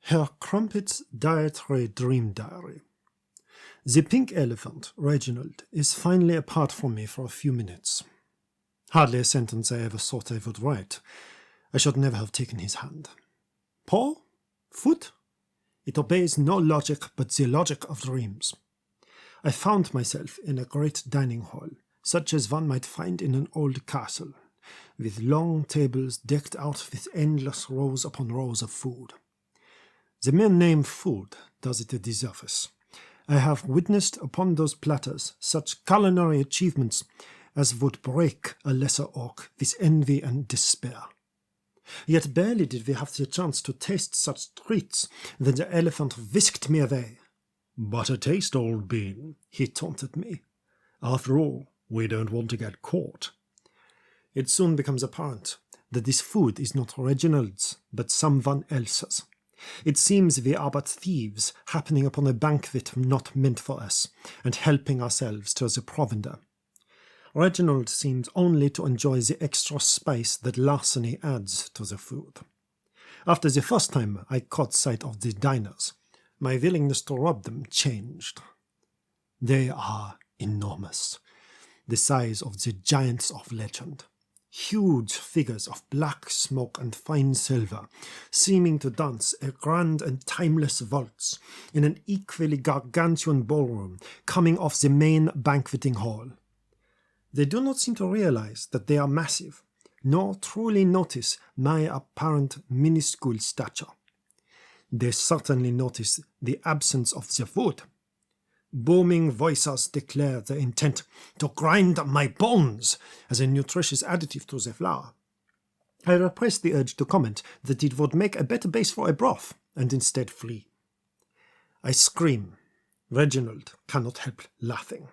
Herr Krumpet's Dietary Dream Diary. The pink elephant, Reginald, is finally apart from me for a few minutes. Hardly a sentence I ever thought I would write. I should never have taken his hand. Paw? Foot? It obeys no logic but the logic of dreams. I found myself in a great dining hall, such as one might find in an old castle, with long tables decked out with endless rows upon rows of food. The mere name food does it a disservice. I have witnessed upon those platters such culinary achievements as would break a lesser orc with envy and despair. Yet barely did we have the chance to taste such treats when the elephant whisked me away. "But a taste, old bean," he taunted me. "After all, we don't want to get caught." It soon becomes apparent that this food is not Reginald's, but someone else's. It seems we are but thieves happening upon a banquet not meant for us, and helping ourselves to the provender. Reginald seems only to enjoy the extra spice that larceny adds to the food. After the first time I caught sight of the diners, my willingness to rob them changed. They are enormous, the size of the giants of legend. Huge figures of black smoke and fine silver, seeming to dance a grand and timeless waltz in an equally gargantuan ballroom coming off the main banqueting hall. They do not seem to realize that they are massive, nor truly notice my apparent minuscule stature. They certainly notice the absence of the food. Booming voices declare their intent to grind my bones as a nutritious additive to the flour. I repress the urge to comment that it would make a better base for a broth, and instead flee. I scream. Reginald cannot help laughing.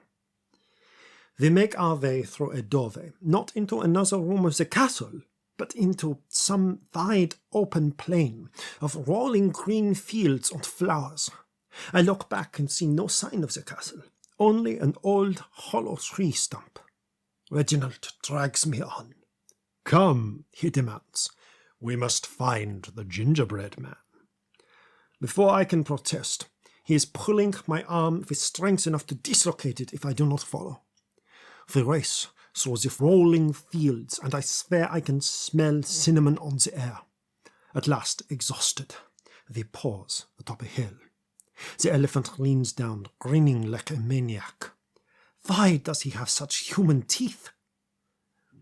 We make our way through a doorway, not into another room of the castle, but into some wide open plain of rolling green fields and flowers. I look back and see no sign of the castle, only an old hollow tree stump. Reginald drags me on. "Come," he demands, "we must find the gingerbread man." Before I can protest, he is pulling my arm with strength enough to dislocate it if I do not follow. We race through the rolling fields, and I swear I can smell cinnamon on the air. At last, exhausted, we pause atop a hill. The elephant leans down, grinning like a maniac. Why does he have such human teeth?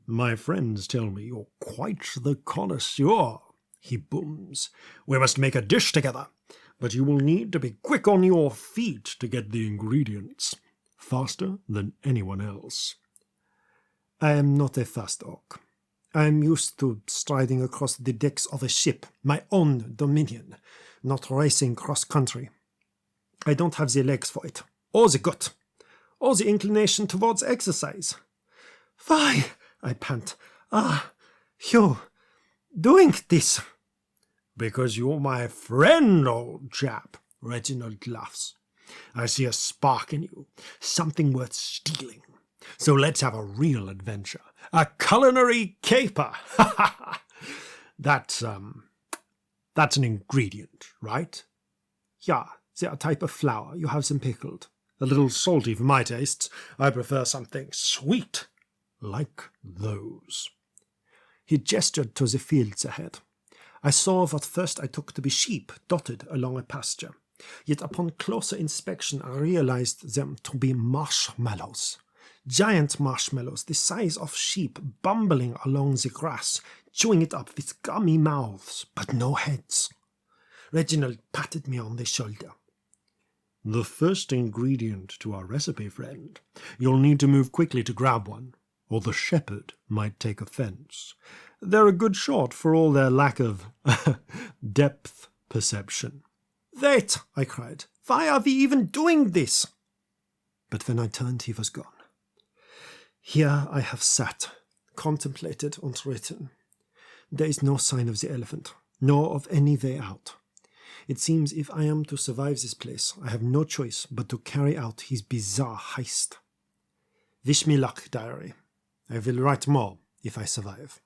"My friends tell me you're quite the connoisseur," he booms. "We must make a dish together, but you will need to be quick on your feet to get the ingredients, faster than anyone else." I am not a fast orc. I am used to striding across the decks of a ship, my own dominion, not racing cross-country. I don't have the legs for it, or the gut, or the inclination towards exercise. Why, I pant, you doing this? "Because you're my friend, old chap," Reginald laughs. "I see a spark in you, something worth stealing. So let's have a real adventure, a culinary caper." That's an ingredient, right? Yeah. They are a type of flour. You have them pickled. A little salty for my tastes. I prefer something sweet, like those. He gestured to the fields ahead. I saw what first I took to be sheep dotted along a pasture. Yet upon closer inspection I realized them to be marshmallows. Giant marshmallows, the size of sheep, bumbling along the grass, chewing it up with gummy mouths, but no heads. Reginald patted me on the shoulder. "The first ingredient to our recipe, friend. You'll need to move quickly to grab one, or the shepherd might take offense. They're a good shot for all their lack of depth perception." "Wait," I cried. "Why are we even doing this?" But when I turned, he was gone. Here I have sat, contemplated and written. There is no sign of the elephant, nor of any way out. It seems if I am to survive this place, I have no choice but to carry out his bizarre heist. Wish me luck, diary. I will write more if I survive.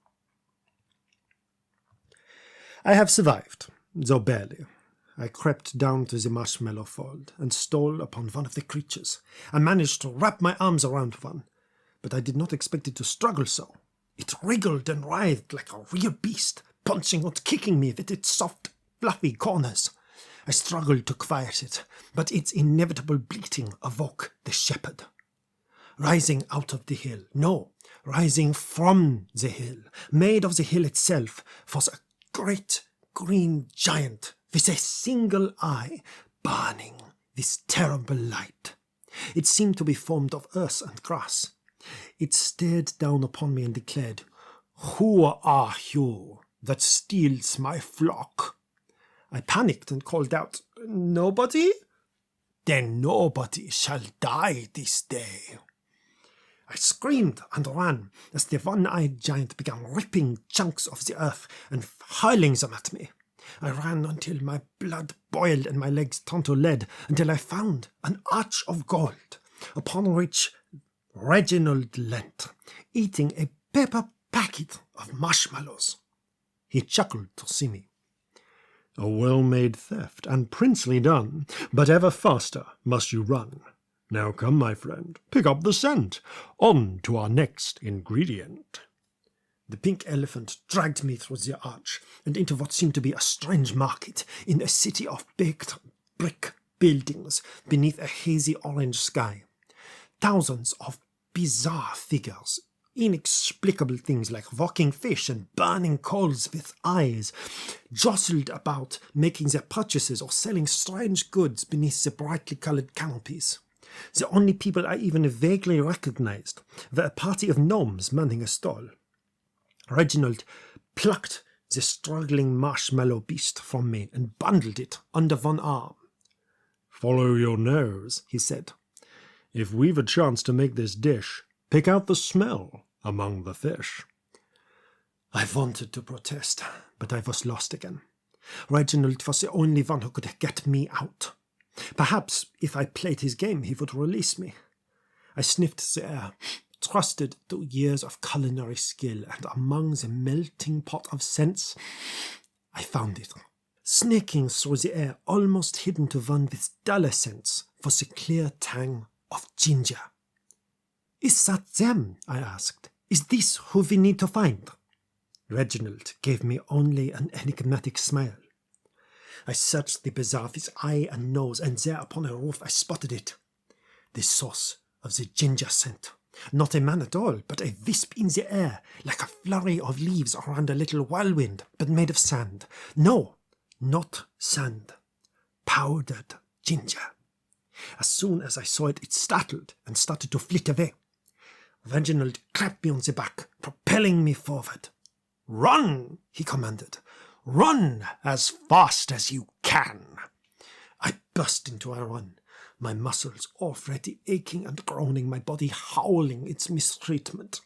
I have survived, though barely. I crept down to the marshmallow fold and stole upon one of the creatures. I managed to wrap my arms around one, but I did not expect it to struggle so. It wriggled and writhed like a real beast, punching and kicking me with its soft, fluffy corners. I struggled to quiet it, but its inevitable bleating awoke the shepherd. Rising out of the hill, no, rising from the hill, made of the hill itself, was a great green giant with a single eye, burning with terrible light. It seemed to be formed of earth and grass. It stared down upon me and declared, "Who are you that steals my flock?" I panicked and called out, "Nobody?" "Then nobody shall die this day." I screamed and ran as the one-eyed giant began ripping chunks of the earth and hurling them at me. I ran until my blood boiled and my legs turned to lead, until I found an arch of gold, upon which Reginald leant, eating a paper packet of marshmallows. He chuckled to see me. "A well-made theft, and princely done, but ever faster must you run. Now come, my friend, pick up the scent. On to our next ingredient." The pink elephant dragged me through the arch and into what seemed to be a strange market in a city of baked brick buildings beneath a hazy orange sky. Thousands of bizarre figures, inexplicable things like walking fish and burning coals with eyes, jostled about making their purchases or selling strange goods beneath the brightly coloured canopies. The only people I even vaguely recognized were a party of gnomes manning a stall. Reginald plucked the struggling marshmallow beast from me and bundled it under one arm. "Follow your nose," he said. "If we've a chance to make this dish, pick out the smell among the fish." I wanted to protest, but I was lost again. Reginald was the only one who could get me out. Perhaps if I played his game, he would release me. I sniffed the air, trusted to years of culinary skill, and among the melting pot of scents, I found it. Snaking through the air, almost hidden to one with duller scents, was the clear tang of ginger. "Is that them?" I asked. "Is this who we need to find?" Reginald gave me only an enigmatic smile. I searched the bazaar with eye and nose, and there upon a roof I spotted it. The source of the ginger scent. Not a man at all, but a wisp in the air, like a flurry of leaves around a little whirlwind, but made of sand. No, not sand. Powdered ginger. As soon as I saw it, it startled and started to flit away. Reginald clapped me on the back, propelling me forward. "Run!" he commanded. "Run as fast as you can!" I burst into a run, my muscles already aching and groaning, my body howling its mistreatment.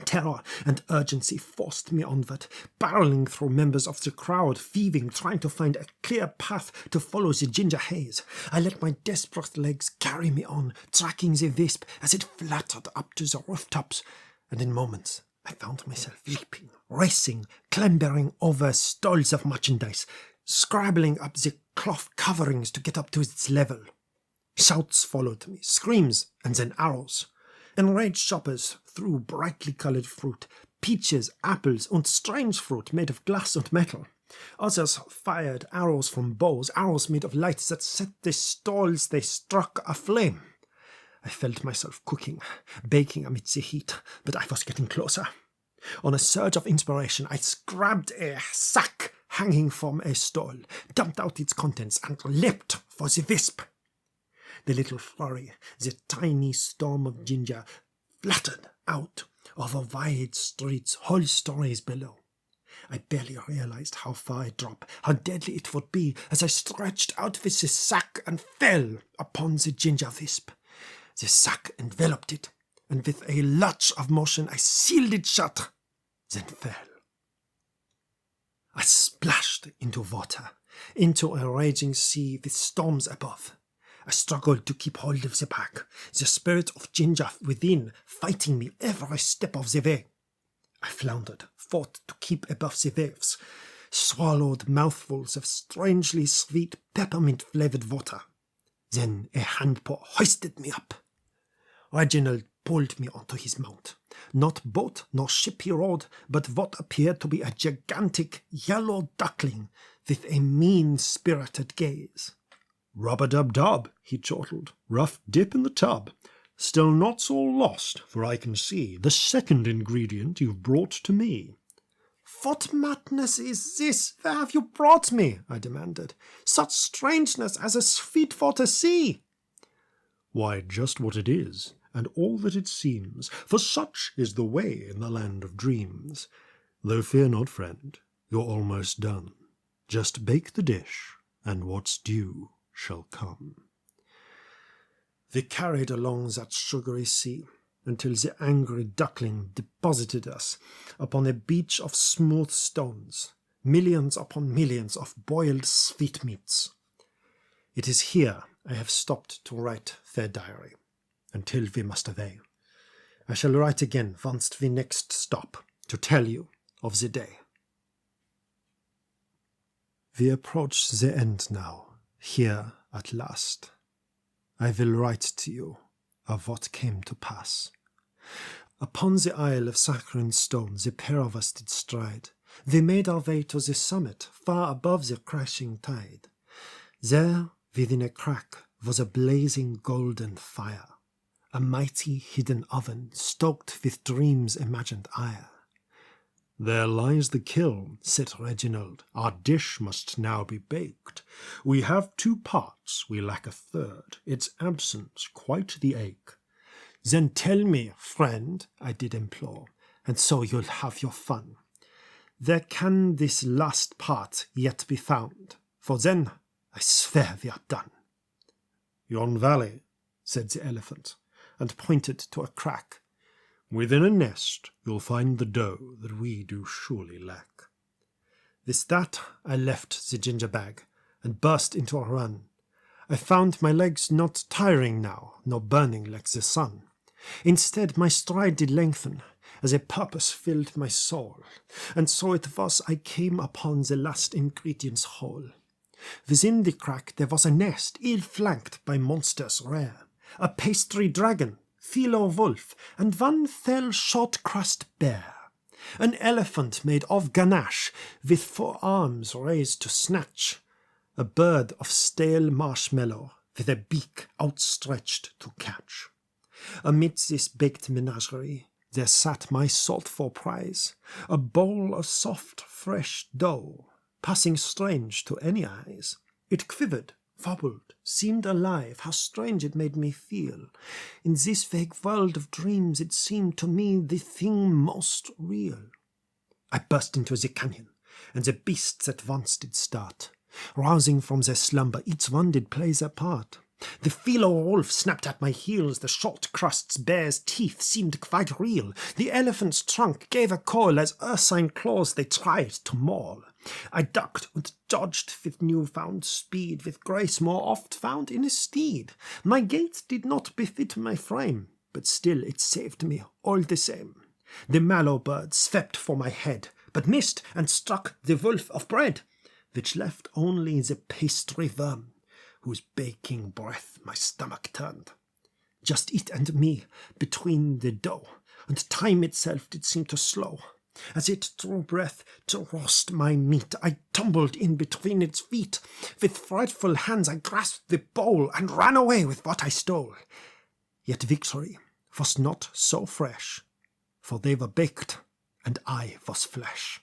Terror and urgency forced me onward, barreling through members of the crowd, thieving, trying to find a clear path to follow the ginger haze. I let my desperate legs carry me on, tracking the wisp as it fluttered up to the rooftops, and in moments I found myself leaping, racing, clambering over stalls of merchandise, scrabbling up the cloth coverings to get up to its level. Shouts followed me, screams, and then arrows. Enraged shoppers threw brightly coloured fruit, peaches, apples, and strange fruit made of glass and metal. Others fired arrows from bows, arrows made of lights that set the stalls they struck aflame. I felt myself cooking, baking amidst the heat, but I was getting closer. On a surge of inspiration, I grabbed a sack hanging from a stall, dumped out its contents, and leapt for the wisp. The little flurry, the tiny storm of ginger, fluttered out over wide streets, whole stories below. I barely realized how far I'd drop, how deadly it would be, as I stretched out with the sack and fell upon the ginger wisp. The sack enveloped it, and with a lurch of motion I sealed it shut, then fell. I splashed into water, into a raging sea with storms above. I struggled to keep hold of the bag, the spirit of ginger within fighting me every step of the way. I floundered, fought to keep above the waves, swallowed mouthfuls of strangely sweet peppermint-flavoured water. Then a handpaw hoisted me up. Reginald pulled me onto his mount. Not boat nor ship he rode, but what appeared to be a gigantic yellow duckling with a mean-spirited gaze. "Rub-a-dub-dub," he chortled. "Rough dip in the tub. Still not so lost, for I can see the second ingredient you've brought to me." "What madness is this? Where have you brought me?" I demanded. "Such strangeness as a Sweetwater sea." "Why, just what it is, and all that it seems, for such is the way in the land of dreams. Though fear not, friend, you're almost done. Just bake the dish, and what's due shall come." We carried along that sugary sea until the angry duckling deposited us upon a beach of smooth stones, millions upon millions of boiled sweetmeats. It is here I have stopped to write, fair diary, until we must away. I shall write again once we next stop, to tell you of the day. We approach the end now, here at last. I will write to you of what came to pass. Upon the isle of saccharine stone the pair of us did stride. We made our way to the summit, far above the crashing tide. There, within a crack, was a blazing golden fire, a mighty hidden oven stoked with dreams' imagined ire. "There lies the kiln," said Reginald. "Our dish must now be baked. We have 2 parts, we lack a third. Its absence quite the ache." "Then tell me, friend," I did implore, "and so you'll have your fun. Where can this last part yet be found? For then I swear we are done." "Yon valley," said the elephant, and pointed to a crack. "Within a nest you'll find the dough that we do surely lack." With that I left the ginger bag and burst into a run. I found my legs not tiring now, nor burning like the sun. Instead my stride did lengthen, as a purpose filled my soul, and so it was I came upon the last ingredients whole. Within the crack there was a nest, ill-flanked by monsters rare, a pastry dragon, philo wolf, and one fell short-crust bear, an elephant made of ganache, with 4 arms raised to snatch, a bird of stale marshmallow, with a beak outstretched to catch. Amid this baked menagerie there sat my sought-for prize, a bowl of soft, fresh dough, passing strange to any eyes. It quivered, wobbled, seemed alive. How strange it made me feel. In this vague world of dreams it seemed to me the thing most real. I burst into the canyon, and the beasts at once did start. Rousing from their slumber, each one did play their part. The philo wolf snapped at my heels, the short-crust's bear's teeth seemed quite real. The elephant's trunk gave a call as ursine claws they tried to maul. I ducked and dodged with new-found speed, with grace more oft found in a steed. My gait did not befit my frame, but still it saved me all the same. The mallow bird swept for my head, but missed and struck the wolf of bread, which left only the pastry worm, whose baking breath my stomach turned. Just it and me between the dough, and time itself did seem to slow. As it drew breath to roast my meat, I tumbled in between its feet. With frightful hands I grasped the bowl, and ran away with what I stole. Yet victory was not so fresh, for they were baked, and I was flesh.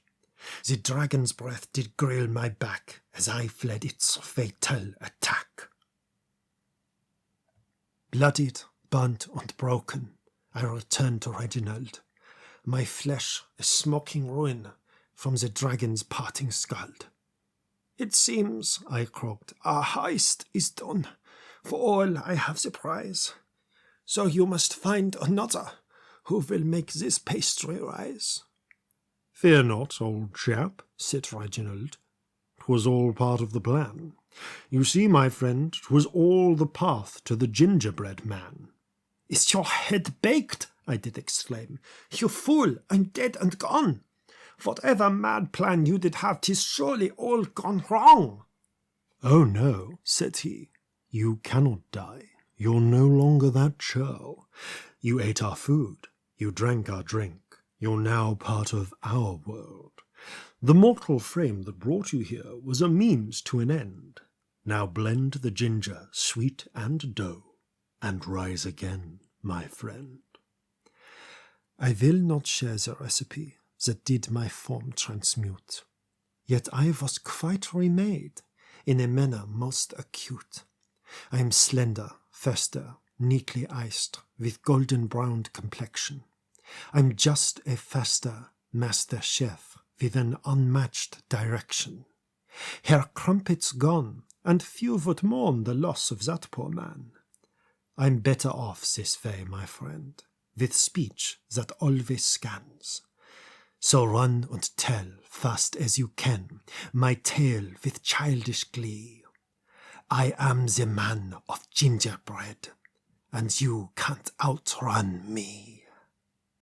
The dragon's breath did grill my back, as I fled its fatal attack. Bloodied, burnt, and broken, I returned to Reginald, my flesh a smoking ruin from the dragon's parting scald. "It seems," I croaked, "our heist is done, for all I have the prize. So you must find another who will make this pastry rise." "Fear not, old chap," said Reginald. "'Twas all part of the plan. You see, my friend, 'twas all the path to the gingerbread man." "Is your head baked?" I did exclaim. "You fool, I'm dead and gone." Whatever mad plan you did have, 'tis surely all gone wrong. Oh no, said he, you cannot die. You're no longer that churl. You ate our food, you drank our drink. You're now part of our world. The mortal frame that brought you here was a means to an end. Now blend the ginger, sweet and dough, and rise again, my friend. I will not share the recipe that did my form transmute, yet I was quite remade in a manner most acute. I am slender, faster, neatly iced, with golden-browned complexion. I'm just a faster master chef with an unmatched direction. Herr Krumpet's gone, and few would mourn the loss of that poor man. I'm better off this way, my friend, with speech that always scans. So run and tell, fast as you can, my tale with childish glee. I am the man of gingerbread, and you can't outrun me.